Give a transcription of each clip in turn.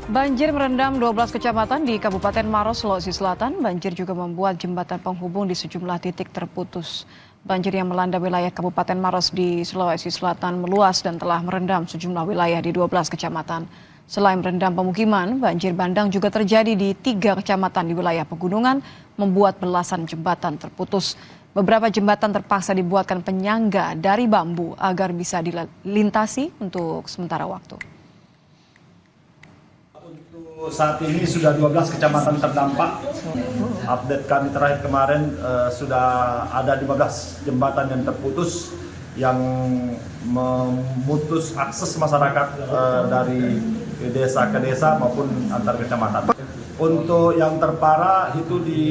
Banjir merendam 12 kecamatan di Kabupaten Maros, Sulawesi Selatan. Banjir juga membuat jembatan penghubung di sejumlah titik terputus. Banjir yang melanda wilayah Kabupaten Maros di Sulawesi Selatan meluas dan telah merendam sejumlah wilayah di 12 kecamatan. Selain merendam pemukiman, banjir bandang juga terjadi di 3 kecamatan di wilayah pegunungan, membuat belasan jembatan terputus. Beberapa jembatan terpaksa dibuatkan penyangga dari bambu agar bisa dilintasi untuk sementara waktu. Untuk saat ini sudah 12 kecamatan terdampak. Update kami terakhir kemarin sudah ada 15 jembatan yang terputus yang memutus akses masyarakat dari desa ke desa maupun antar kecamatan. Untuk yang terparah itu di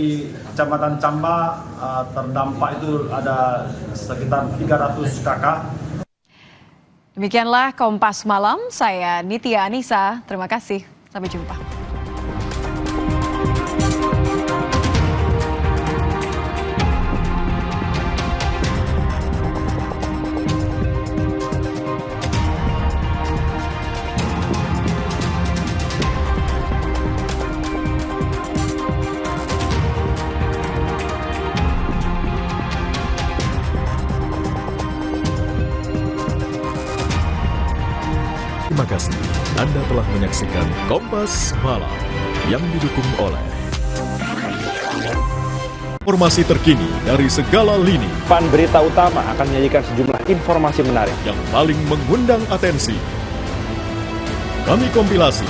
Kecamatan Camba terdampak itu ada sekitar 300 kakak. Demikianlah Kompas Malam, saya Nitya Anissa, terima kasih, sampai jumpa. Terima kasih Anda telah menyaksikan Kompas Malam yang didukung oleh informasi terkini dari segala lini Pan Berita Utama akan menyajikan sejumlah informasi menarik yang paling mengundang atensi. Kami kompilasi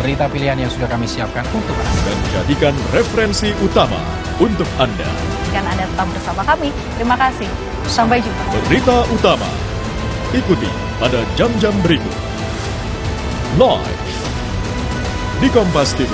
berita pilihan yang sudah kami siapkan untuk Anda dan jadikan referensi utama untuk Anda. Dan Anda tetap bersama kami. Terima kasih. Sampai jumpa. Berita utama ikuti pada jam-jam berikut. Live di Kompas TV.